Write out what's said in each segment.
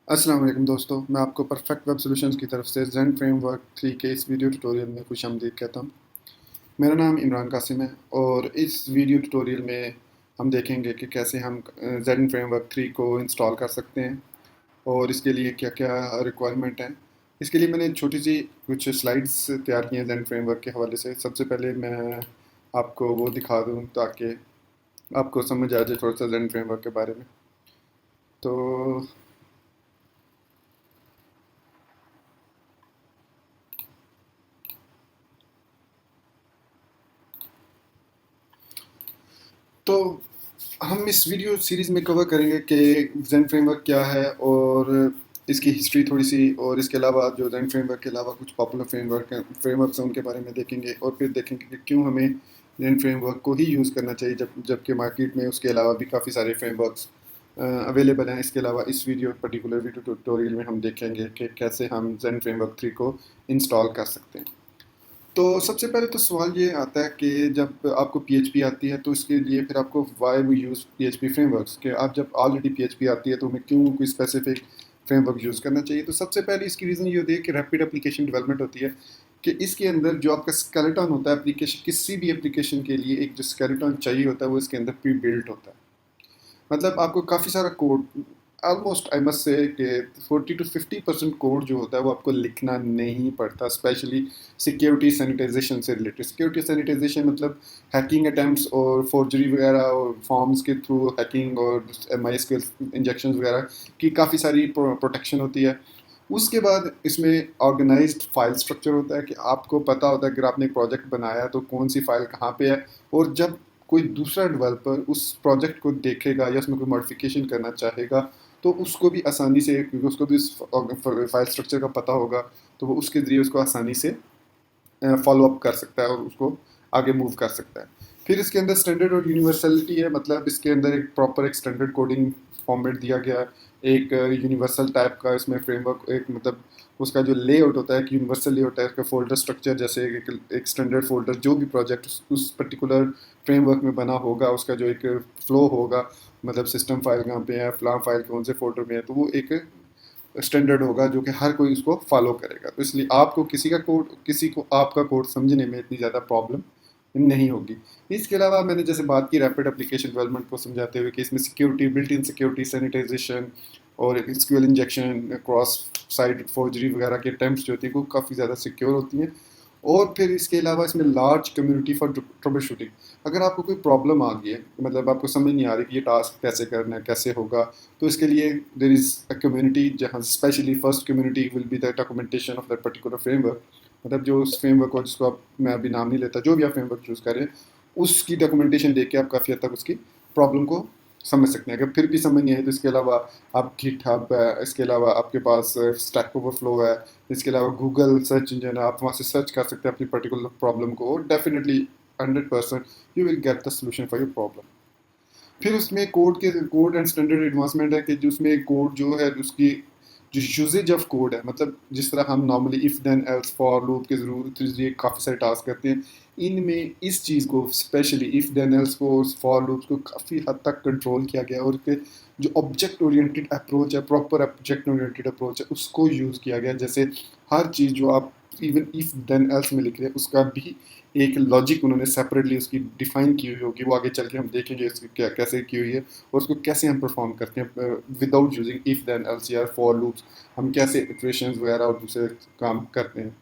अस्सलाम वालेकुम दोस्तों, मैं आपको परफेक्ट वेब सॉल्यूशंस की तरफ से ज़ेन फ्रेमवर्क 3 के इस वीडियो ट्यूटोरियल में खुशामदीद कहता हूँ। मेरा नाम इमरान कासिम है और इस वीडियो ट्यूटोरियल में हम देखेंगे कि कैसे हम ज़ेन फ्रेमवर्क 3 को इंस्टॉल कर सकते हैं और इसके लिए क्या-क्या रिक्वायरमेंट हैं। इसके लिए मैंने छोटी सी कुछ स्लाइड्स तैयार की हैं ज़ेन फ्रेमवर्क के हवाले से। सबसे पहले मैं आपको वो दिखा दूँ ताकि आपको समझ आ जाए थोड़ा-सा ज़ेन फ्रेमवर्क के बारे में। तो तो हम इस वीडियो सीरीज़ में कवर करेंगे कि ज़ेन फ्रेमवर्क क्या है और इसकी हिस्ट्री थोड़ी सी, और इसके अलावा जो ज़ेन फ्रेमवर्क के अलावा कुछ पॉपुलर फ्रेमवर्क्स हैं उनके बारे में देखेंगे, और फिर देखेंगे कि क्यों हमें ज़ेन फ्रेमवर्क को ही यूज़ करना चाहिए जबकि मार्केट में उसके अलावा भी काफ़ी सारे फ्रेमवर्क्स अवेलेबल हैं। इसके अलावा इस पर्टिकुलर वीडियो ट्यूटोरियल में हम देखेंगे कि कैसे हम ज़ेन फ्रेमवर्क 3 को इंस्टॉल कर सकते हैं। तो सबसे पहले तो सवाल ये आता है कि जब आपको पीएचपी आती है तो इसके लिए फिर आपको why we use PHP frameworks, कि आप जब ऑलरेडी पीएचपी आती है तो हमें क्यों कोई स्पेसिफिक फ्रेमवर्क यूज़ करना चाहिए। तो सबसे पहले इसकी रीज़न ये होती है कि रैपिड एप्लीकेशन डेवलपमेंट होती है, कि इसके अंदर जो आपका स्केलेटन होता है एप्लीकेशन, किसी भी एप्लीकेशन के लिए एक जो स्केलेटन चाहिए होता है वो इसके अंदर प्री बिल्ट होता है। मतलब आपको काफ़ी सारा code, almost I must say कि 40 to 50% कोड जो होता है वो आपको लिखना नहीं पड़ता, स्पेशली सिक्योरिटी सैनिटाइजेशन से रिलेटेड। सिक्योरिटी सैनिटाइजेशन मतलब हैकिंग अटैम्प्ट्स और फोर्जरी वगैरह और फॉर्म्स के थ्रू हैकिंग और MySQL इंजेक्शन वगैरह की काफ़ी सारी प्रोटेक्शन होती है। उसके बाद इसमें ऑर्गेनाइज्ड फाइल स्ट्रक्चर होता है, कि आपको पता होता है कि अगर आपने एक प्रोजेक्ट बनाया तो कौन सी फाइल कहाँ पे है, और जब कोई दूसरा डेवलपर उस प्रोजेक्ट को देखेगा या उसमें कोई मॉडिफिकेशन करना चाहेगा तो उसको भी आसानी से, क्योंकि उसको भी इस फाइल स्ट्रक्चर का पता होगा, तो वो उसके ज़रिए उसको आसानी से फॉलो अप कर सकता है और उसको आगे मूव कर सकता है। फिर इसके अंदर स्टैंडर्ड और यूनिवर्सलिटी है, मतलब इसके अंदर एक प्रॉपर एक स्टैंडर्ड कोडिंग फॉर्मेट दिया गया है, एक यूनिवर्सल टाइप का इसमें फ्रेमवर्क, एक मतलब उसका जो लेआउट होता है कि यूनिवर्सल लेआउट है, इसका फोल्डर स्ट्रक्चर, जैसे एक स्टैंडर्ड फोल्डर जो भी प्रोजेक्ट उस पर्टिकुलर फ्रेमवर्क में बना होगा उसका जो एक फ्लो होगा, मतलब सिस्टम फाइल कहाँ पे है, फ्लाम फाइल कौन से फोल्डर में है, तो वो एक स्टैंडर्ड होगा जो कि हर कोई उसको फॉलो करेगा। तो इसलिए आपको किसी को आपका कोड समझने में इतनी ज़्यादा प्रॉब्लम नहीं होगी। इसके अलावा मैंने जैसे बात की रैपिड एप्लीकेशन डेवलपमेंट को समझाते हुए कि इसमें security, built in security, sanitisation और SQL injection, cross site forgery वगैरह के अटैम्प्ट्स जो होती हैं वो काफ़ी ज़्यादा सिक्योर होती हैं। और फिर इसके अलावा इसमें large community for trouble shooting. अगर आपको कोई प्रॉब्लम आ गई है, मतलब आपको समझ नहीं आ रही कि ये टास्क कैसे करना है, कैसे होगा, तो इसके लिए देर इज़ अ कम्युनिटी, जहाँ specially first community will be the documentation of that particular framework. मतलब जो उस फ्रेमवर्क हो जिसको आप, मैं अभी नाम नहीं लेता, जो भी आप फ्रेमवर्क चूज़ करें उसकी डॉक्यूमेंटेशन देख के आप काफ़ी हद तक उसकी प्रॉब्लम को समझ सकते हैं। अगर फिर भी समझ नहीं आए तो इसके अलावा आप गिटहब है, इसके अलावा आपके पास स्टैक ओवरफ्लो है, इसके अलावा गूगल सर्च इंजन है, आप वहाँ से सर्च कर सकते हैं अपनी पर्टिकुलर प्रॉब्लम को, और definitely 100% you will get the solution for your problem. फिर उसमें कोड एंड स्टैंडर्ड एडवांसमेंट है, कि जो उसमें कोड जो है उसकी जो यूजेज ऑफ कोड है, मतलब जिस तरह हम normally if then else for loop के जरिए काफ़ी सारे टास्क करते हैं, इनमें इस चीज़ को स्पेशली इफ़ देन एल्स को, फॉर लूप्स को काफ़ी हद तक कंट्रोल किया गया है, और उसके जो ऑब्जेक्ट ओरिएंटेड अप्रोच है, प्रॉपर ऑब्जेक्ट ओरिएंटेड अप्रोच है, उसको यूज़ किया गया। जैसे हर चीज़ जो आप इवन इफ़ देन एल्स में लिख रहे हैं उसका भी एक लॉजिक उन्होंने सेपरेटली उसकी डिफाइन की हुई होगी, वो आगे चल के हम देखेंगे इसकी क्या कैसे की हुई है, और उसको कैसे हम परफॉर्म करते हैं without using if then else या फॉर लूप्स, हम कैसे इक्वेशंस वगैरह और दूसरे काम करते हैं।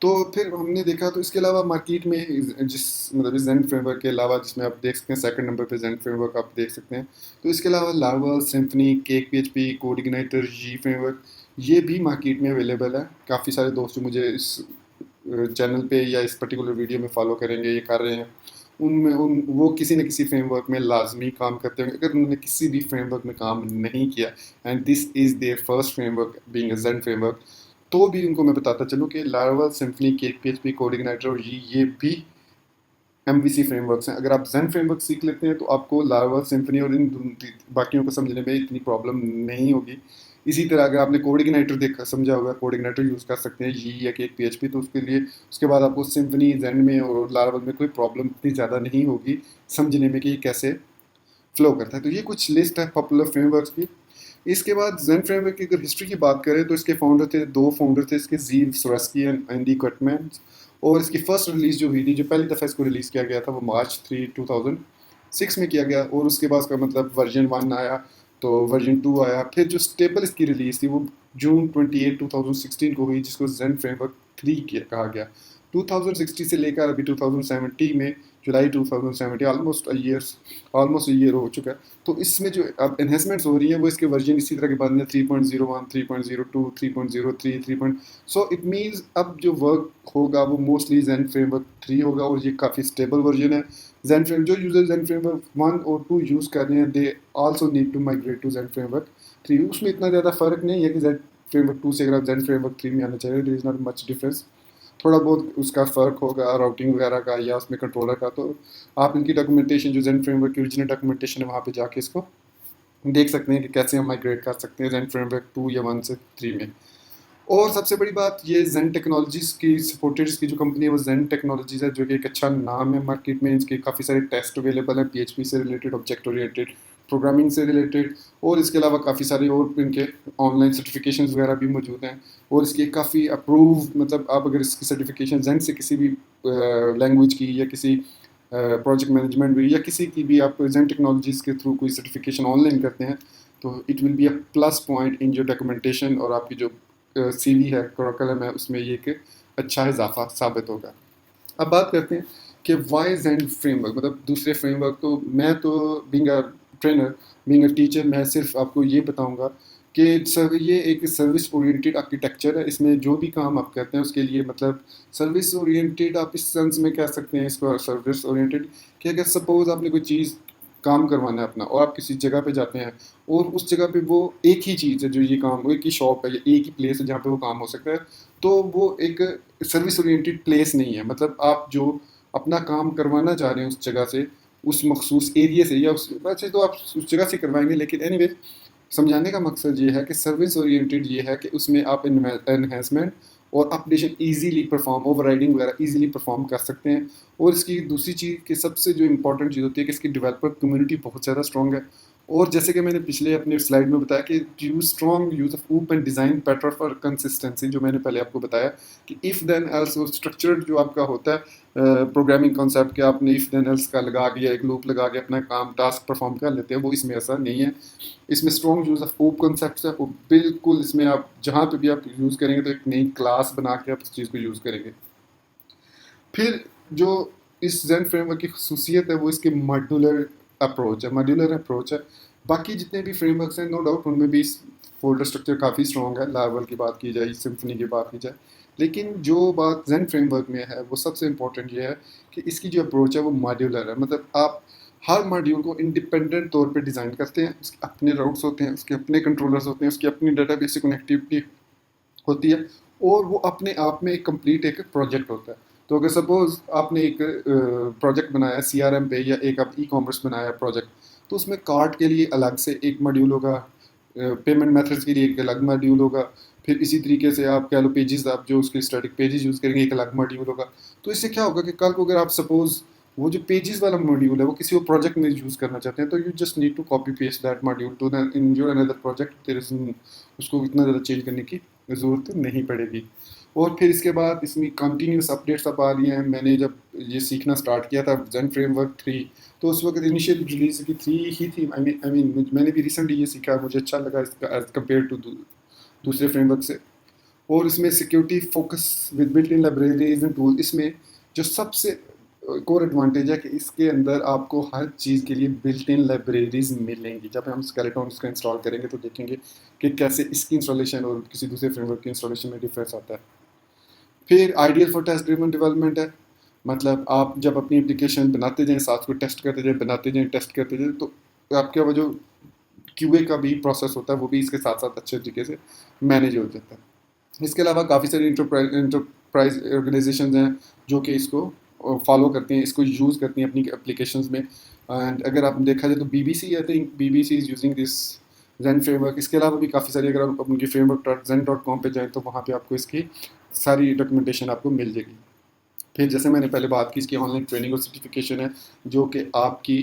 तो फिर हमने देखा, तो इसके अलावा मार्केट में जिस मतलब इस जेन फ्रेमवर्क के अलावा, जिसमें आप देख सकते हैं सेकंड नंबर पे जेन फ्रेमवर्क आप देख सकते हैं, तो इसके अलावा Laravel, Symfony, CakePHP, CodeIgniter, जी फ्रेमवर्क, ये भी मार्केट में अवेलेबल है। काफ़ी सारे दोस्त जो मुझे इस चैनल पे या इस पर्टिकुलर वीडियो में फॉलो करेंगे, ये कर रहे हैं, उनमें उन वो किसी न किसी फ्रेमवर्क में लाजमी काम करते होंगे। अगर उन्होंने किसी भी फ्रेमवर्क में काम नहीं किया and this is their first framework being a Zend framework, तो भी उनको मैं बताता चलूँ कि Laravel, Symfony, CakePHP, CodeIgniter और ये भी एमवीसी फ्रेमवर्क्स हैं। अगर आप जेन फ्रेमवर्क सीख लेते हैं तो आपको लारावेल, सिम्फनी और इन बाकियों को समझने में इतनी प्रॉब्लम नहीं होगी। इसी तरह अगर आपने कोड इग्नाइटर देखा समझा होगा, कोड इग्नाइटर यूज़ कर सकते हैं जी या केक पीएचपी, तो उसके लिए उसके बाद आपको सिम्फनी, जेन में और लारावेल में कोई प्रॉब्लम इतनी ज़्यादा नहीं होगी समझने में कि ये कैसे फ्लो करता है। तो ये कुछ लिस्ट है पॉपुलर फ्रेमवर्क्स की। इसके बाद ज़ेन फ्रेमवर्क की अगर हिस्ट्री की बात करें तो इसके फाउंडर थे, दो फाउंडर थे इसके, जीव सोरेस्की एंड एंडी कटमैन। और इसकी फर्स्ट रिलीज़ जो हुई थी, जो पहली दफ़ा इसको रिलीज़ किया गया था, वो मार्च 3 2006 में किया गया। और उसके बाद का मतलब वर्जन 1 आया, तो वर्जन 2 आया। फिर जो स्टेबल इसकी रिलीज़ थी वो June 28 2016 को हुई, जिसको ज़ेन फ्रेमवर्क 3 कहा गया। 2016 से लेकर अभी 2017 में, जुलाई 2017, ऑलमोस्ट ईयर हो चुका है। तो इसमें जो अब एनहेंसमेंट्स हो रही हैं वो इसके वर्जन इसी तरह के बन रहे हैं, 3.01, 3.02, 3.03, 3. सो इट मीन्स अब जो वर्क होगा वो मोस्टली ज़ेन फ्रेमवर्क 3 होगा, और ये काफ़ी स्टेबल वर्जन है। जो यूज़र ज़ेन फ्रेमवर्क 1 और 2 यूज़ कर रहे हैं, they also need to migrate to Zend framework 3। उसमें इतना ज़्यादा फ़र्क नहीं है कि ज़ेन फ्रेमवर्क 2 से अगर आप ज़ेन फ्रेमवर्क 3 में आना चाहिए, there is not much difference. थोड़ा बहुत उसका फ़र्क होगा राउटिंग वगैरह का या उसमें कंट्रोलर का। तो आप इनकी डॉक्यूमेंटेशन, जो ज़ेन फ्रेमवर्क की ओरिजिनल डॉक्यूमेंटेशन है, वहाँ पे जाके इसको देख सकते हैं कि कैसे हम माइग्रेट कर सकते हैं ज़ेन फ्रेमवर्क 2 या 1 से 3 में। और सबसे बड़ी बात, ये ज़ेन टेक्नोलॉजीज़ की सपोर्टेड इसकी जो कंपनी है वो ज़ेन टेक्नोलॉजीज़ है, जो कि एक अच्छा नाम है मार्केट में। इसके काफ़ी सारे टेस्ट अवेलेबल हैं, PHP से रिलेटेड, ऑब्जेक्ट ओरिएंटेड प्रोग्रामिंग से रिलेटेड, और इसके अलावा काफ़ी सारे और इनके ऑनलाइन सर्टिफिकेशंस वगैरह भी मौजूद हैं। और इसकी काफ़ी अप्रूव, मतलब आप अगर इसकी सर्टिफिकेशन ज़ेन से किसी भी लैंग्वेज की या किसी प्रोजेक्ट मैनेजमेंट भी या किसी की भी आप ज़ेन टेक्नोलॉजीज़ के थ्रू कोई सर्टिफिकेशन ऑनलाइन करते हैं, तो it will be a plus point in your documentation, और आपकी जो CV है, करिकुलम है, उसमें ये एक अच्छा इजाफा साबित होगा। अब बात करते हैं कि वाई ज़ेन फ्रेमवर्क, मतलब दूसरे फ्रेमवर्क। तो मैं तो being a trainer, being a teacher, मैं सिर्फ आपको ये बताऊंगा कि सर ये एक सर्विस ओरिएंटेड आर्किटेक्चर है। इसमें जो भी काम आप करते हैं उसके लिए, मतलब सर्विस ओरिएंटेड आप इस सेंस में कह सकते हैं इसको, सर्विस ओरिएंटेड, कि अगर सपोज आपने कोई चीज़ काम करवाना है अपना, और आप किसी जगह पे जाते हैं, और उस जगह पे वो एक ही चीज़ है जो ये काम, एक ही शॉप है या एक ही प्लेस है जहाँ पे वो काम हो सकता है, तो वो एक सर्विस ओरिएंटेड प्लेस नहीं है। मतलब आप जो अपना काम करवाना चाह रहे हैं उस जगह से, उस मखसूस एरिया से, या उस वैसे तो आप उस जगह से करवाएंगे, लेकिन एनीवे समझाने का मकसद ये है कि सर्विस ओरिएंटेड ये है कि उसमें आप एनहेंसमेंट और अपडेशन इजीली परफॉर्म, ओवरराइडिंग वगैरह इजीली परफॉर्म कर सकते हैं। और इसकी दूसरी चीज़ कि सबसे जो इंपॉर्टेंट चीज़ होती है कि इसकी डेवलपर कम्युनिटी बहुत ज़्यादा स्ट्रॉन्ग है। और जैसे कि मैंने पिछले अपने स्लाइड में बताया कि यूज स्ट्रॉन्ग यूज ऑफ ऊप and design pattern for consistency, जो मैंने पहले आपको बताया कि इफ़ देन एल्स, स्ट्रक्चर्ड जो आपका होता है प्रोग्रामिंग कॉन्सेप्ट, के आपने इफ़ देन एल्स का लगा के या एक लूप लगा के अपना काम टास्क परफॉर्म कर लेते हैं, वो इसमें ऐसा नहीं है। इसमें strong use of op concept है, और बिल्कुल इसमें आप जहाँ पे भी आप यूज़ करेंगे तो एक नई क्लास बना के आप इस चीज़ को यूज़ करेंगे। फिर जो इस ज़ेन फ्रेमवर्क की खसूसियत है वो इसकी मॉड्यूलर अप्रोच है। बाकी जितने भी फ्रेमवर्क्स हैं, नो डाउट उनमें भी फोल्डर स्ट्रक्चर काफ़ी स्ट्रॉन्ग है, लार्वल की बात की जाए, सिम्फनी की बात की जाए। लेकिन जो बात ज़ेन फ्रेमवर्क में है वो सबसे इंपॉर्टेंट ये है कि इसकी जो अप्रोच है वो मॉड्यूलर है। मतलब आप हर मॉड्यूल को इंडिपेंडेंट तौर पे डिज़ाइन करते हैं, उसके अपने राउट्स होते हैं, उसके अपने कंट्रोलर्स होते हैं, उसकी अपनी डेटाबेस से कनेक्टिविटी होती है, और वो अपने आप में एक कंप्लीट एक प्रोजेक्ट होता है। तो अगर सपोज आपने एक प्रोजेक्ट बनाया CRM पे, या एक आप ई-कॉमर्स बनाया प्रोजेक्ट, तो उसमें कार्ट के लिए अलग से एक मॉड्यूल होगा, पेमेंट मेथड्स के लिए एक अलग मॉड्यूल होगा, फिर इसी तरीके से आप कह लो पेजेस, आप जो उसके स्टैटिक पेजेस यूज़ करेंगे, एक अलग मॉड्यूल होगा। तो इससे क्या होगा कि कल को अगर आप सपोज वो जो पेजेस वाला मॉड्यूल है वो किसी और प्रोजेक्ट में यूज़ करना चाहते हैं, तो you just need to copy paste that module to in your another project. There is उसको इतना ज़्यादा चेंज करने की ज़रूरत नहीं पड़ेगी। और फिर इसके बाद इसमें कंटिन्यूस अपडेट्स अब आ रही हैं। मैंने जब ये सीखना स्टार्ट किया था ज़ेन फ्रेमवर्क 3, तो उस वक्त इनिशियल रिलीज की 3 ही थी। आई मीन मैंने भी रिसेंटली ये सीखा, मुझे अच्छा लगा इसका एज कम्पेयर टू दूसरे फ्रेमवर्क से। और इसमें security focus with built in libraries and tool, इसमें जो सबसे कोर एडवांटेज है कि इसके अंदर आपको हर चीज़ के लिए बिल्ट इन लाइब्रेरीज मिलेंगी। जब हम स्केलेटन उसका इंस्टॉल करेंगे तो देखेंगे कि कैसे इसकी इंस्टॉलेशन और किसी दूसरे फ्रेमवर्क की इंस्टॉलेशन में डिफरेंस आता है। फिर ideal for test driven development है। मतलब आप जब अपनी एप्लीकेशन बनाते जाएं, साथ को टेस्ट करते जाएं, बनाते जाएं, टेस्ट करते जाएं, तो आपका वो जो QA का भी प्रोसेस होता है वो भी इसके साथ साथ अच्छे तरीके से मैनेज हो जाता है। इसके अलावा काफ़ी सारी इंटरप्राइज ऑर्गेनाइजेशन हैं जो कि इसको फॉलो करती हैं, इसको यूज़ करती हैं अपनी एप्लीकेशंस में। एंड अगर आप देखा जाए तो BBC, I think BBC is using this Zend framework. इसके अलावा भी काफ़ी सारी, अगर आप उनकी framework.zen.com पे जाएँ तो वहाँ पे आपको इसकी सारी डॉक्यूमेंटेशन आपको मिल जाएगी। फिर जैसे मैंने पहले बात की, इसकी ऑनलाइन ट्रेनिंग और सर्टिफिकेशन है, जो कि आपकी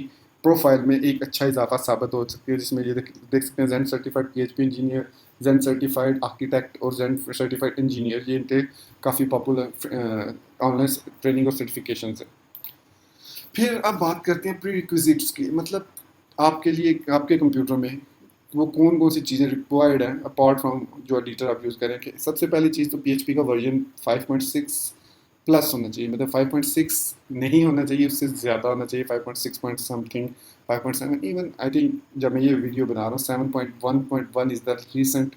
प्रोफाइल में एक अच्छा इजाफा साबित हो सकती है, जिसमें ये देख सकते हैं जेन सर्टिफाइड PHP इंजीनियर, जेन सर्टिफाइड आर्किटेक्ट और जेन सर्टिफाइड इंजीनियर, ये इनके काफ़ी पॉपुलर ऑनलाइन ट्रेनिंग और सर्टिफिकेशन है। फिर अब बात करते हैं प्री रिक्विजिट्स की, मतलब आपके लिए आपके कंप्यूटर में वो कौन कौन सी चीज़ें रिक्वायर्ड हैं अपार्ट फ्रॉम जो एडिटर आप यूज़ करें। कि सबसे पहली चीज़ तो PHP का वर्जन 5.6 प्लस होना चाहिए, मतलब 5.6 नहीं होना चाहिए, उससे ज़्यादा होना चाहिए, 5.6 point something, 5.7 even. I think जब मैं ये वीडियो बना रहा हूँ 7.1.1 is the recent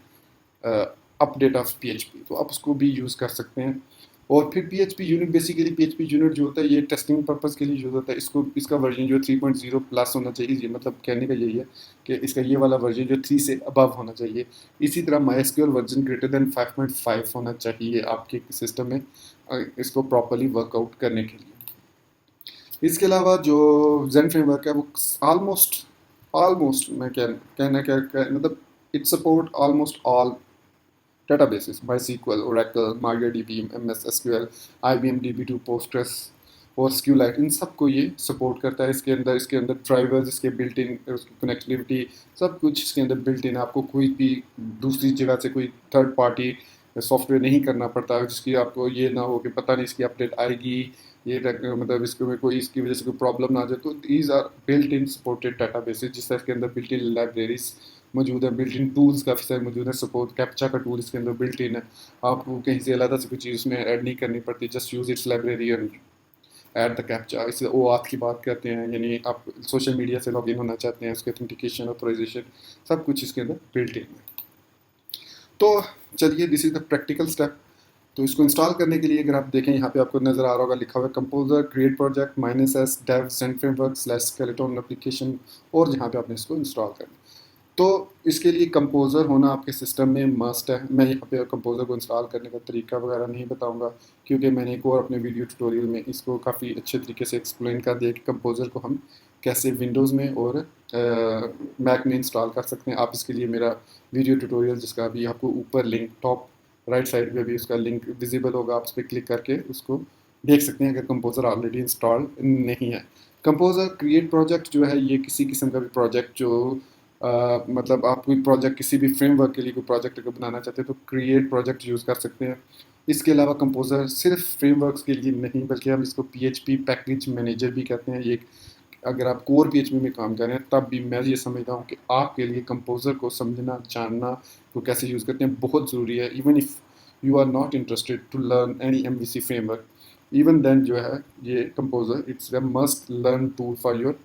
update of PHP, तो आप उसको भी यूज़ कर सकते हैं। और फिर PHP unit, basically PHP unit जो होता है ये टेस्टिंग पर्पज़ के लिए यूज़ होता है, इसको इसका वर्जन जो 3.0 प्लस होना चाहिए, ये मतलब कहने का यही है कि इसका ये वाला वर्जन जो 3 से अबव होना चाहिए। इसी तरह MySQL वर्जन ग्रेटर देन 5.5 होना चाहिए आपके सिस्टम में इसको प्रॉपरली वर्कआउट करने के लिए। इसके अलावा जो जेन फ्रेमवर्क है वो ऑलमोस्ट ऑलमोस्ट मैं कहना क्या मतलब it support almost all databases, MySQL, Oracle, MariaDB, MS SQL, IBM DB2, Postgres और SQLite, इन सबको ये सपोर्ट करता है। इसके अंदर ड्राइवर्स, इसके बिल्ट इन, उसकी कनेक्टिविटी, सब कुछ इसके अंदर बिल्ट इन। आपको कोई भी दूसरी जगह से कोई थर्ड पार्टी सॉफ्टवेयर नहीं करना पड़ता है, जिसकी आपको ये ना हो कि पता नहीं इसकी अपडेट आएगी, ये मतलब इसको में कोई इसकी वजह से कोई प्रॉब्लम ना आ जाए। तो these are built in supported databases, जिस तरह के अंदर बिल्ट इन लाइब्रेरीज मौजूद है, बिल्ट इन टूल्स काफ़ी सारे मौजूद हैं, सपोर्ट कैप्चा का टूल इसके अंदर बिल्ट इन है, आपको कहीं से अलग से कोई चीज़ उसमें ऐड नहीं करनी पड़ती, just use it's library and add the captcha. इससे OAuth की बात करते हैं, यानी आप सोशल मीडिया से लॉग इन होना चाहते हैं, उसके ऑथेंटिकेशन, ऑथराइजेशन, सब कुछ इसके अंदर बिल्ट इन है। तो चलिए, this is the practical step. तो इसको इंस्टॉल करने के लिए अगर आप देखें, यहाँ पे आपको नज़र आ रहा होगा लिखा हुआ है composer, create project, -s dev send framework /skeleton application, और जहाँ पे आपने इसको इंस्टॉल करना है। तो इसके लिए कंपोज़र होना आपके सिस्टम में मस्ट है। मैं यहाँ पे कंपोज़र को इंस्टॉल करने का तरीका वगैरह नहीं बताऊँगा, क्योंकि मैंने एक और अपने वीडियो ट्यूटोरियल में इसको काफ़ी अच्छे तरीके से एक्सप्लेन कर दिया कि कंपोज़र को हम कैसे विंडोज़ में और मैक में इंस्टॉल कर सकते हैं। आप इसके लिए मेरा वीडियो ट्यूटोरियल, जिसका अभी आपको ऊपर लिंक टॉप राइट साइड पे भी उसका लिंक विजिबल होगा, आप उस पर क्लिक करके उसको देख सकते हैं अगर कंपोज़र ऑलरेडी इंस्टॉल नहीं है। कंपोज़र क्रिएट प्रोजेक्ट जो है, ये किसी किस्म का भी प्रोजेक्ट जो मतलब आप कोई प्रोजेक्ट किसी भी फ्रेमवर्क के लिए कोई प्रोजेक्ट अगर बनाना चाहते हैं तो क्रिएट प्रोजेक्ट यूज़ कर सकते हैं। इसके अलावा कंपोज़र सिर्फ फ्रेमवर्क्स के लिए नहीं, बल्कि हम इसको PHP पैकेज मैनेजर भी कहते हैं। ये अगर आप कोर PHP में काम कर रहे हैं तब भी मैं ये समझता हूँ कि आपके लिए कंपोज़र को समझना, जानना, को कैसे यूज़ करते हैं, बहुत ज़रूरी है। Even if you are not interested to learn any MVC framework, even then जो है ये composer it's a must learn tool for your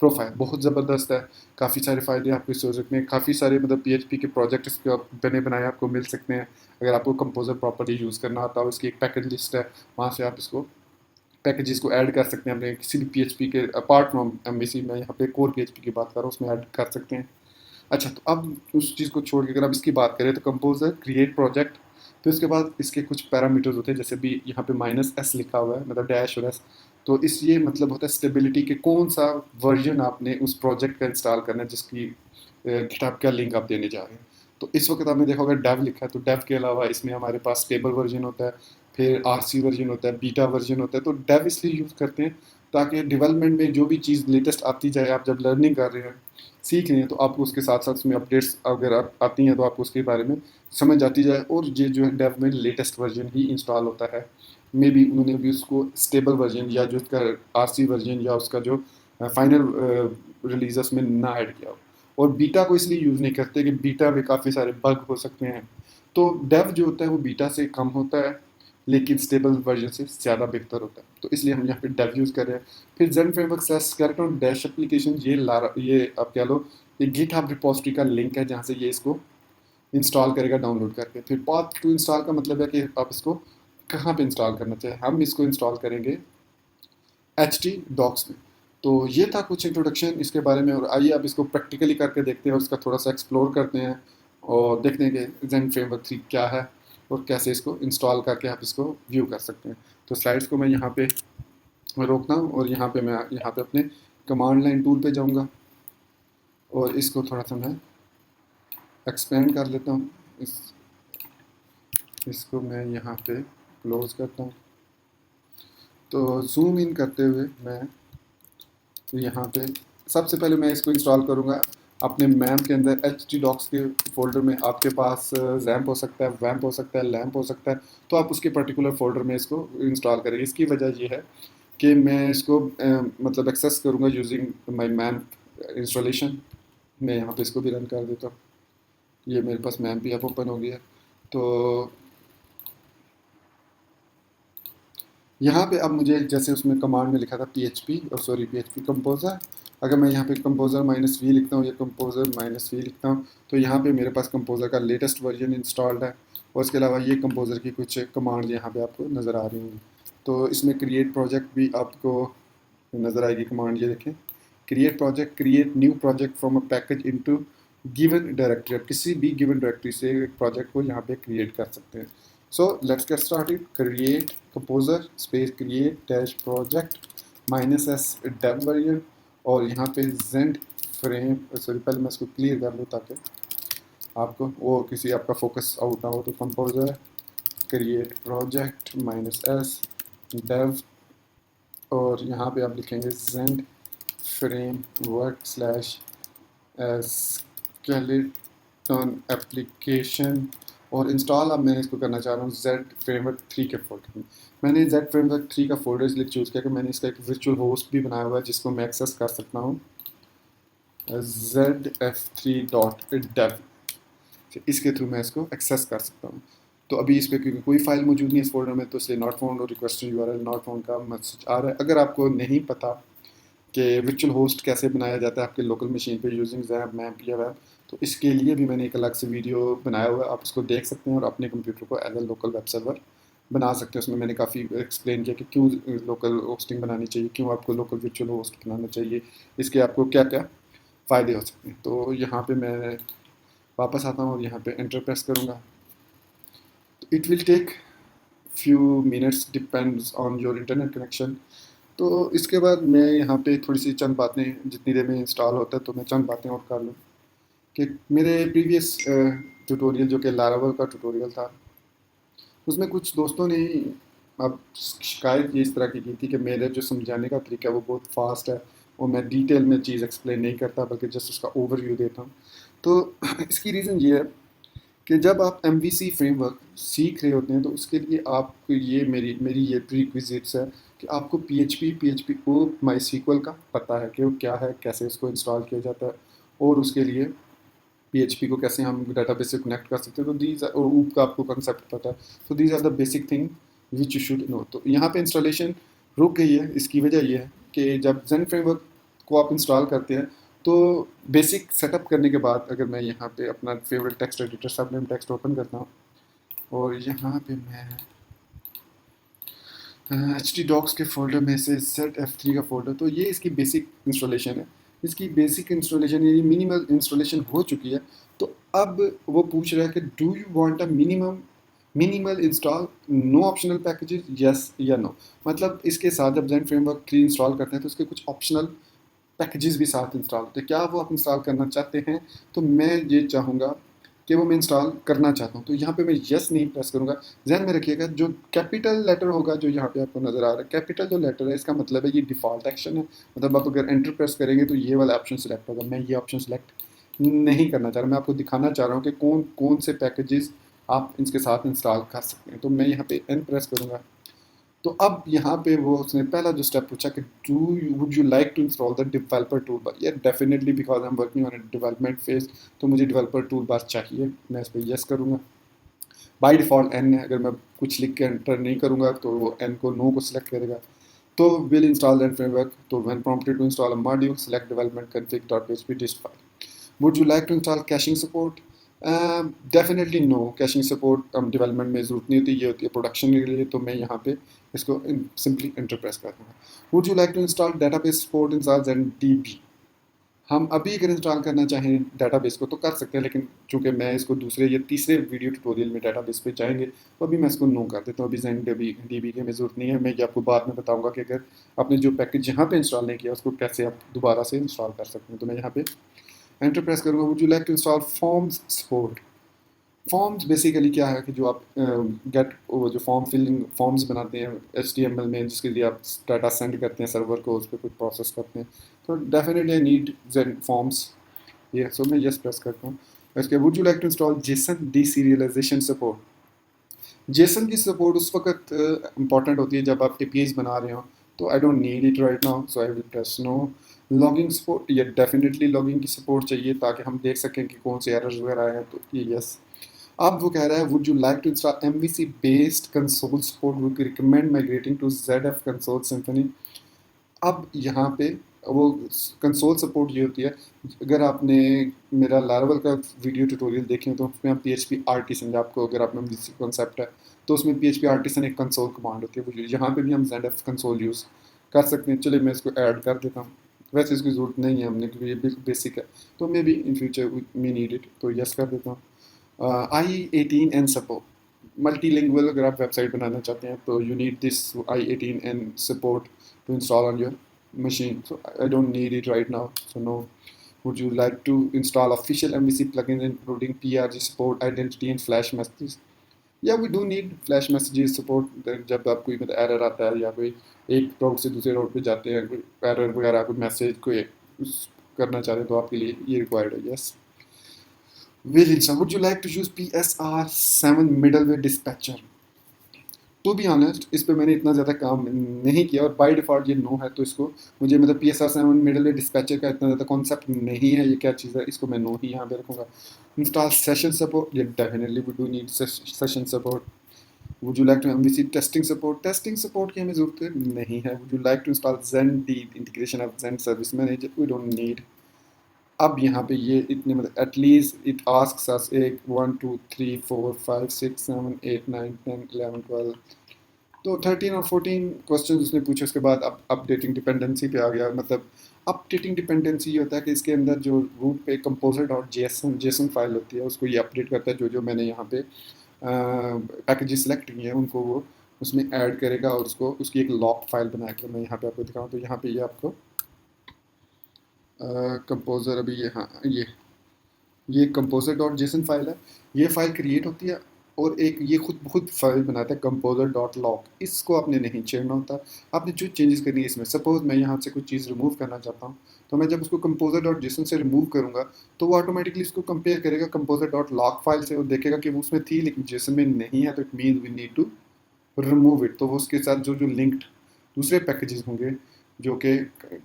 profile. बहुत ज़बरदस्त है, काफ़ी सारे फ़ायदे आपको इससे हो सकते हैं, काफ़ी सारे मतलब PHP के प्रोजेक्ट इसके आप बने बनाए आपको मिल सकते हैं अगर आपको कंपोज़र प्रॉपर्ली यूज़ करना आता हो। इसकी एक पैकेज लिस्ट है, वहाँ से आप इसको पैकेजेस को ऐड कर सकते हैं अपने किसी भी PHP के अपार्ट फ्रॉम MVC। मैं यहाँ पे कोर PHP की बात कर रहा हूँ, उसमें ऐड कर सकते हैं। अच्छा, तो अब उस चीज़ को छोड़ के अगर आप इसकी बात करें तो कंपोज़र क्रिएट प्रोजेक्ट, तो इसके बाद इसके कुछ पैरामीटर्स होते हैं, जैसे भी यहाँ पे -s लिखा हुआ है, मतलब डैश और एस। तो इस ये मतलब होता है स्टेबिलिटी के कौन सा वर्जन आपने उस प्रोजेक्ट का इंस्टॉल करना है, जिसकी गिटहब का लिंक आप देने जा रहे हैं। तो इस वक्त आपने देखा होगा डेव लिखा है, तो डेव के अलावा इसमें हमारे पास स्टेबल वर्जन होता है, फिर RC वर्जन होता है, बीटा वर्जन होता है। तो डेव इसलिए यूज़ करते हैं ताकि डेवलपमेंट में जो भी चीज़ लेटेस्ट आती जाए, आप जब लर्निंग कर रहे हैं, सीख रहे हैं, तो आपको उसके साथ साथ उसमें अपडेट्स अगर आती हैं तो आपको उसके बारे में समझ आती जाए, और ये जो है डेव में लेटेस्ट वर्जन ही इंस्टॉल होता है। मे बी उन्होंने भी उसको स्टेबल वर्जन या जो उसका RC वर्जन या उसका जो फाइनल रिलीज उसमें ना ऐड किया हो। और बीटा को इसलिए यूज़ नहीं करते कि बीटा में काफ़ी सारे बग हो सकते हैं, तो डेव जो होता है वो बीटा से कम होता है, लेकिन स्टेबल वर्जन से ज़्यादा बेहतर होता है, तो इसलिए हम यहाँ पे डेव यूज़ कर रहे हैं। फिर जेन फ्रेमवर्क स्केलेटन डैश एप्लीकेशन, ये आप कह लो ये गिटहब रिपोजिटरी का लिंक है, जहाँ से ये इसको इंस्टॉल करेगा डाउनलोड करके। फिर पाथ टू इंस्टॉल का मतलब है कि आप इसको कहाँ पे इंस्टॉल करना चाहिए। हम इसको इंस्टॉल करेंगे HT docs में। तो ये था कुछ इंट्रोडक्शन इसके बारे में, और आइए अब इसको प्रैक्टिकली करके देखते हैं और उसका थोड़ा सा एक्सप्लोर करते हैं और देखते हैं कि जेन फ्रेमवर्क 3 क्या है और कैसे इसको इंस्टॉल करके आप इसको व्यू कर सकते हैं। तो स्लाइड्स को मैं यहाँ पे रोकता हूँ और यहाँ पे मैं यहाँ पे अपने कमांड लाइन टूल पे जाऊँगा और इसको थोड़ा सा मैं एक्सपेंड कर लेता हूँ। इसको मैं यहाँ पे क्लोज करता हूँ। तो जूम इन करते हुए मैं यहाँ पे सबसे पहले मैं इसको इंस्टॉल करूँगा अपने मैम के अंदर htdocs के फोल्डर में। आपके पास जैम्प हो सकता है, वैम्प हो सकता है, लैम्प हो सकता है, तो आप उसके पर्टिकुलर फोल्डर में इसको इंस्टॉल करेंगे। इसकी वजह ये है कि मैं इसको मतलब एक्सेस करूँगा यूजिंग माई मैम इंस्टॉलेशन। मैं यहाँ पे इसको भी रन कर देता हूँ। ये मेरे पास मैम भी अब ओपन हो गया। तो यहाँ पे अब मुझे जैसे उसमें कमांड में लिखा था पी एच पी कंपोज़र, अगर मैं यहाँ पे कंपोज़र -v लिखता हूँ या कंपोज़र -v लिखता हूँ तो यहाँ पे मेरे पास कंपोज़र का लेटेस्ट वर्जन इंस्टॉल्ड है। और इसके अलावा ये कंपोज़र की कुछ कमांड यहाँ पे आपको नज़र आ रही होंगी। तो इसमें क्रिएट प्रोजेक्ट भी आपको नज़र आएगी कमांड, ये देखें, create project, create new project from a package into given directory. आप किसी भी गिवन डायरेक्टरी से एक प्रोजेक्ट को यहाँ पे क्रिएट कर सकते हैं। So let's get started. Create composer space create dash project -s dev version, और यहाँ पे जेंड फ्रेम, सॉरी पहले मैं इसको क्लियर कर लूँ ताकि आपको वो किसी आपका फोकस आउट ना हो। तो composer create project -s dev, और यहाँ पे आप लिखेंगे Zend framework slash skeleton application, और इंस्टॉल अब मैं इसको करना चाह रहा हूँ जेड फ्रेमवर्क 3 के फोल्डर में। मैंने जेड फ्रेमवर्क 3 का फोल्डर इसलिए चूज़ किया कि मैंने इसका एक वर्चुअल होस्ट भी बनाया हुआ है जिसको मैं एक्सेस कर सकता हूँ zf3.dev, इसके थ्रू मैं इसको एक्सेस कर सकता हूँ। तो अभी इस पर क्योंकि कोई फाइल मौजूद नहीं है इस फोल्डर में, तो इसलिए नॉट फाउंड और रिक्वेस्ट यूआरएल नॉट फाउंड का मैसेज आ रहा है। अगर आपको नहीं पता कि वर्चुअल होस्ट कैसे बनाया जाता है आपके लोकल मशीन पे यूजिंग जैप मैप या वेब, तो इसके लिए भी मैंने एक अलग से वीडियो बनाया हुआ है, आप उसको देख सकते हैं और अपने कंप्यूटर को as a local web server बना सकते हैं। उसमें मैंने काफ़ी एक्सप्लेन किया कि क्यों लोकल होस्टिंग बनानी चाहिए, क्यों आपको लोकल वर्चुअल होस्ट बनाना चाहिए, इसके आपको क्या क्या फ़ायदे हो सकते हैं। तो यहाँ पे मैं वापस आता हूँ और यहाँ पे एंटर प्रेस करूँगा। तो it will take few minutes, depends on your internet connection. तो इसके बाद मैं यहाँ पे थोड़ी सी चंद बातें, जितनी देर में इंस्टॉल होता है तो मैं चंद बातें और कर लूँ कि मेरे प्रीवियस ट्यूटोरियल जो कि लारावल का ट्यूटोरियल था, उसमें कुछ दोस्तों ने अब शिकायत ये इस तरह की थी कि मेरे जो समझाने का तरीका है वो बहुत फास्ट है और मैं डिटेल में चीज़ एक्सप्लेन नहीं करता बल्कि जस्ट उसका ओवरव्यू देता हूँ। तो इसकी रीज़न ये है कि जब आप MVC फ्रेमवर्क सीख रहे होते हैं तो उसके लिए आपको ये मेरी ये प्रीक्विजिट्स है कि आपको PHP को MySQL का पता है कि वो क्या है, कैसे इसको इंस्टॉल किया जाता है, और उसके लिए PHP को कैसे हम डाटाबेस से कनेक्ट कर सकते हैं। तो दीज और ऊप का आपको कंसेप्ट पता है। तो these are the basic thing which you should know. तो यहाँ पे इंस्टॉलेशन रुक गई है, इसकी वजह ये है कि जब जेन फ्रेमवर्क को आप इंस्टॉल करते हैं तो बेसिक सेटअप करने के बाद अगर मैं यहाँ पे अपना favourite text editor Sublime text open करता हूँ और यहाँ पे मैं htdocs के फोल्डर में से ZF3 का फोल्डर, तो ये इसकी बेसिक इंस्टॉलेशन है। इसकी बेसिक इंस्टॉलेशन ये मिनिमल इंस्टॉलेशन हो चुकी है। तो अब वो पूछ रहा है कि do you want a minimal install no optional packages, yes या नो। मतलब इसके साथ जब जेन फ्रेमवर्क 3 इंस्टॉल करते हैं तो उसके कुछ ऑप्शनल पैकेजेस भी साथ इंस्टॉल होते हैं। क्या वो आप इंस्टॉल करना चाहते हैं? तो मैं ये चाहूँगा कि वो मैं इंस्टॉल करना चाहता हूँ। तो यहाँ पे मैं यस नहीं प्रेस करूँगा। ध्यान में रखिएगा जो कैपिटल लेटर होगा जो यहाँ पे आपको नज़र आ रहा है, कैपिटल जो लेटर है इसका मतलब है ये डिफ़ॉल्ट एक्शन है। मतलब आप अगर एंटर प्रेस करेंगे तो ये वाला ऑप्शन सेलेक्ट होगा। मैं ये ऑप्शन सेलेक्ट नहीं करना चाह रहा, मैं आपको दिखाना चाह रहा हूँ कि कौन कौन से पैकेजेस आप इसके साथ इंस्टॉल कर सकते हैं। तो मैं यहाँ पे एन प्रेस करूँगा। तो अब यहाँ पे वो उसने पहला जो स्टेप पूछा कि would you like to install the developer toolbar. ये definitely because I am working on a development phase, तो मुझे डेवलपर टूल बार चाहिए। मैं इस पर यस करूँगा। बाय डिफ़ॉल्ट एन है, अगर मैं कुछ लिख के एंटर नहीं करूँगा तो वो एन को नो को सिलेक्ट करेगा। तो विल इंस्टॉल दैट फ्रेमवर्क, तो when prompted to install a module select development config dot php dist file. Would you like to install caching support? Definitely no, caching support development में ज़रूरत नहीं होती, ये होती है प्रोडक्शन के लिए। तो मैं यहाँ पे इसको सिंपली एंटर प्रेस कर दूँगा। Would you like to install database support install ZenDB? हम अभी अगर इंस्टॉल करना चाहें डाटाबेस को तो कर सकते हैं, लेकिन चूंकि मैं इसको दूसरे या तीसरे वीडियो ट्यूटोरियल में डाटाबेस पे जाएंगे तो अभी मैं इसको नो कर देता हूँ। अभी ZenDB की हमें ज़रूरत नहीं है। मैं ये आपको बाद में बताऊँगा कि अगर आपने जो पैकेज यहाँ पे इंस्टॉल नहीं किया उसको कैसे आप दोबारा से इंस्टॉल कर सकते हैं। तो मैं यहाँ पे एंटर प्रेस करूँगा। Would you like to install forms support? Forms basically क्या है कि जो आप गेट वो जो फॉर्म फिलिंग फॉर्म्स बनाते हैं HTML में, जिसके लिए आप डाटा सेंड करते हैं सर्वर को, उस पर कुछ प्रोसेस करते हैं, तो definitely I need Zend forms. ये सो मैं यस प्रेस करता हूँ। इसके would you like to install JSON deserialisation support. JSON की सपोर्ट उस वक्त इंपॉर्टेंट होती है जब आप APIs बना रहे हो, तो I don't need it right now, so I will press no. Logging support, ये डेफिनेटली लॉगिंग की सपोर्ट चाहिए ताकि हम देख सकें कि कौन से एरर्स वगैरह आए हैं, तो ये यस। अब वो कह रहा है would you like to install MVC based console support, would recommend migrating to ZF console Symfony. अब यहाँ पे वो कंसोल सपोर्ट ये होती है, अगर आपने मेरा लारावल का वीडियो ट्यूटोरियल देखे तो उसमें हम PHP आर्टिसन, आपको अगर आप में कॉन्सेप्ट है तो उसमें PHP आर्टिसन एक कंसोल कमांड होती है, वो यहाँ पे भी हम ZF कंसोल यूज़ कर सकते हैं। चलिए मैं इसको ऐड कर देता हूँ, वैसे इसकी ज़रूरत नहीं है हमने क्योंकि ये बिल्कुल बेसिक है, तो maybe in future we need it, तो यस कर देता हूँ। I18N सपोर्ट, मल्टीलिंगुअल अगर आप वेबसाइट बनाना चाहते हैं तो you need this I18N support to install on your machine. So I don't need it right now. So no. Would you like to install official MVC plugins including PRG support, identity and flash messages? Yeah, we do need flash messages support. जब आप कोई मतलब error आता है या कोई एक road से दूसरे रोड पे जाते हैं, कोई एरर वगैरह, कोई मैसेज कोई करना चाहते हैं तो आपके लिए ये रिक्वायर्ड है। Yes. Will install. Would you like to use PSR7 middleware dispatcher? To be honest इस पे मैंने इतना ज़्यादा काम नहीं किया, और बाय डिफ़ॉल्ट ये नो है, तो इसको मुझे मतलब PSR7 मिडल डिस्पैचर का इतना ज़्यादा कॉन्सेप्ट नहीं है ये क्या चीज़ है, इसको मैं नो ही यहाँ पे रखूँगा। इंस्टॉल सेशन सपोर्ट, ये definitely we do need session support. Would you like to MVC testing support, testing support की हमें ज़रूरत नहीं है। Would you like to install Zen integration of Zen service manager, we don't need. अब यहाँ पे ये इतने मतलब एटलीस्ट इट आस्क्स अस एक 1 2 3 4 5 6 7 8 9 10 11 12, तो 13 और 14 क्वेश्चन उसने पूछे। उसके बाद अब अपडेटिंग डिपेंडेंसी पे आ गया। मतलब अपडेटिंग डिपेंडेंसी ये होता है कि इसके अंदर जो रूट पे कंपोजर डॉट जेसन फाइल होती है उसको ये अपडेट करता है, जो मैंने यहाँ पे पैकेजेस सेलेक्ट किए हैं उनको वो उसमें ऐड करेगा, और उसको उसकी एक लॉक फाइल बना के मैं यहाँ पे आपको दिखाऊँ, तो यहाँ पे ये आपको कंपोजर अभी ये, हाँ ये कंपोजर डॉट जेसन फाइल है, ये फाइल क्रिएट होती है और एक ये खुद फाइल बनाता है कंपोजर डॉट लॉग, इसको आपने नहीं छेड़ना होता। आपने जो चेंजेस करनी है इसमें, सपोज मैं यहाँ से कुछ चीज़ रिमूव करना चाहता हूँ, तो मैं जब उसको कंपोजर डॉट जेसन से रिमूव करूँगा तो वो ऑटोमेटिकली इसको कंपेयर करेगा कंपोजर डॉट लॉग फाइल से, और देखेगा कि वो उसमें थी लेकिन जेसन में नहीं है, तो it mean we need to remove it. तो वो उसके साथ जो जो लिंक्ड दूसरे पैकेजेस होंगे जो कि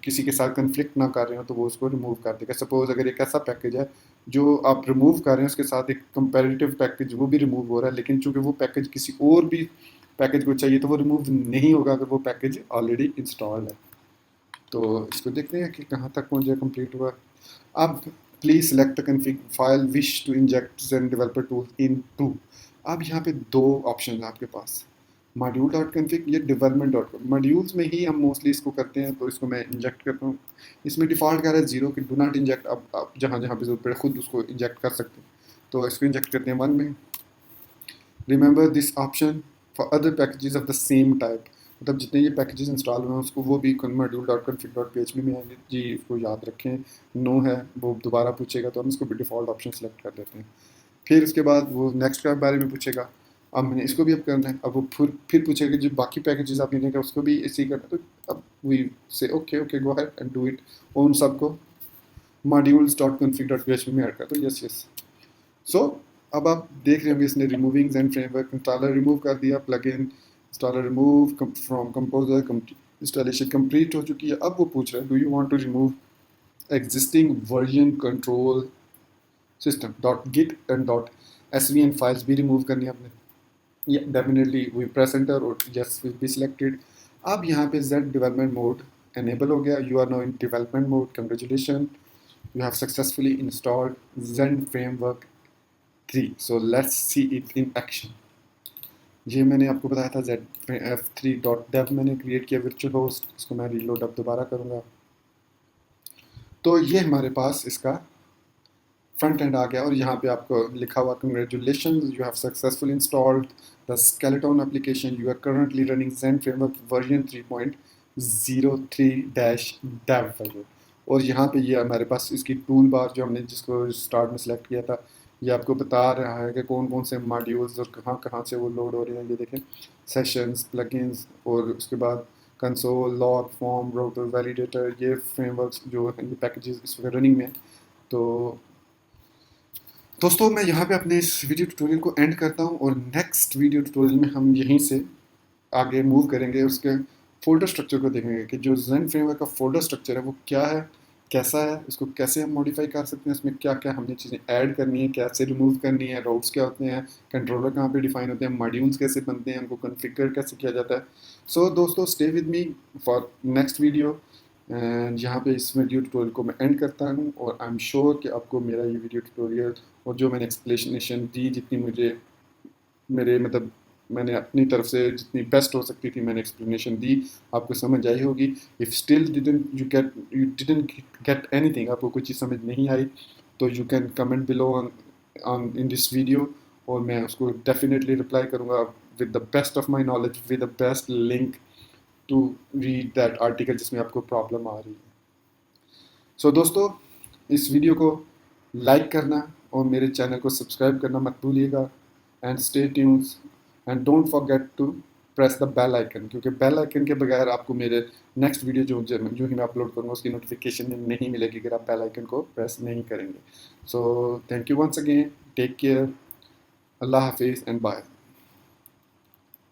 किसी के साथ कन्फ्लिक्ट ना कर रहे हो तो वो उसको रिमूव कर देगा। सपोज अगर एक ऐसा पैकेज है जो आप रिमूव कर रहे हैं उसके साथ एक कंपैरेटिव पैकेज वो भी रिमूव हो रहा है, लेकिन चूंकि वो पैकेज किसी और भी पैकेज को चाहिए तो वो रिमूव नहीं होगा अगर वो पैकेज ऑलरेडी इंस्टॉल है। तो इसको देखते हैं कि कहाँ तक मुझे कंप्लीट हुआ। अब please select the config file wish to inject Zend developer tool into. अब यहाँ पे दो ऑप्शन है आपके पास, मॉड्यूल डॉट कॉन्फ़िग या डेवलपमेंट डॉट कॉम। मॉड्यूल्स में ही हम मोस्टली इसको करते हैं, तो इसको मैं इंजेक्ट करता हूँ। इसमें डिफ़ॉल्ट कह रहा है 0 कि डू नॉट इंजेक्ट, अब आप जहाँ जहाँ पे जरूरत पड़े खुद उसको इंजेक्ट कर सकते हैं, तो इसको इंजेक्ट करते हैं 1 में। Remember this option for other packages of the same type, मतलब जितने ये पैकेजेस इंस्टॉल हुए हैं उसको वो भी module dot config dot PHP में आएंगे जी, इसको याद रखें। नो है वो दोबारा पूछेगा तो हम इसको भी डिफ़ॉल्ट ऑप्शन सेलेक्ट कर लेते हैं। फिर उसके बाद वो नेक्स्ट के बारे में पूछेगा, अब मैंने इसको भी अब करना है। अब वो फिर पूछेगा जो बाकी पैकेजेस आपने देंगे उसको भी इसी करना है, तो अब वी से okay okay go ahead and do it. और उन सबको modules dot config dot PHP में ऐड कर दो, यस यस। सो अब आप देख रहे होंगे इसने removing Zend framework installer remove कर दिया, plugin installer remove from composer, installation complete हो चुकी है। अब वो पूछ रहा है do you want to remove existing version control system dot git and dot SVN files भी रिमूव करनी है आपने। Yeah, definitely we press enter और yes will be selected। अब यहाँ पे Z development mode enable हो गया, you are now in development mode, congratulations, you have successfully installed Zen framework 3, so let's see it in action। ये मैंने आपको बताया था ZF3.dev मैंने क्रिएट किया वर्चुअल होस्ट, इसको मैं रीलोड अब दोबारा करूँगा, तो ये हमारे पास इसका फ्रंट एंड आ गया, और यहाँ पे आपको लिखा हुआ congratulation you have successfully installed the skeleton application, you are currently running Zend framework version 3.03-dev version. और यहाँ पे ये हमारे पास इसकी टूल बार जो हमने जिसको स्टार्ट में सेलेक्ट किया था ये आपको बता रहा है कि कौन कौन से मॉड्यूल्स और कहाँ कहाँ से वो लोड हो रहे हैं। ये देखें, सेशंस, प्लगइन्स, और उसके बाद console, log, form, router, validator, ये फ्रेमवर्क्स जो हैं, ये पैकेजेस इस वक्त रनिंग में हैं। तो दोस्तों मैं यहाँ पे अपने इस वीडियो ट्यूटोरियल को एंड करता हूँ, और नेक्स्ट वीडियो ट्यूटोरियल में हम यहीं से आगे मूव करेंगे, उसके फ़ोल्डर स्ट्रक्चर को देखेंगे कि जो ज़ेन फ्रेमवर्क का फ़ोल्डर स्ट्रक्चर है वो क्या है, कैसा है, उसको कैसे हम मॉडिफाई कर सकते हैं, उसमें क्या क्या हमने चीज़ें ऐड करनी है, कैसे रिमूव करनी है, राउट्स क्या होते हैं, कंट्रोलर कहाँ पे डिफाइन होते हैं, मॉड्यूल्स कैसे बनते हैं, उनको कॉन्फ़िगर कैसे किया जाता है। सो दोस्तों stay with me for next video, and यहाँ पे इस वीडियो ट्यूटोरियल को मैं एंड करता हूँ, और आई एम श्योर कि आपको मेरा ये वीडियो ट्यूटोरियल और जो मैंने एक्सप्लेनेशन दी, जितनी मुझे मेरे मतलब मैंने अपनी तरफ से जितनी बेस्ट हो सकती थी मैंने एक्सप्लेनेशन दी, आपको समझ आई होगी। If still didn't get anything, आपको कोई चीज़ समझ नहीं आई, तो you can comment below on on in this video, और मैं उसको डेफिनेटली रिप्लाई करूँगा with the best of my knowledge, with the best link to read that article जिसमें आपको प्रॉब्लम आ रही है। सो दोस्तों इस वीडियो को लाइक करना और मेरे चैनल को सब्सक्राइब करना मत भूलिएगा, and stay tunes, and don't forget to press the bell icon, क्योंकि बेल आइकन के बगैर आपको मेरे नेक्स्ट वीडियो जो ही मैं अपलोड करूँगा उसकी नोटिफिकेशन नहीं मिलेगी अगर आप बेल आइकन को प्रेस नहीं करेंगे। So thank you once again, take care, अल्लाह हाफिज़ एंड बाय।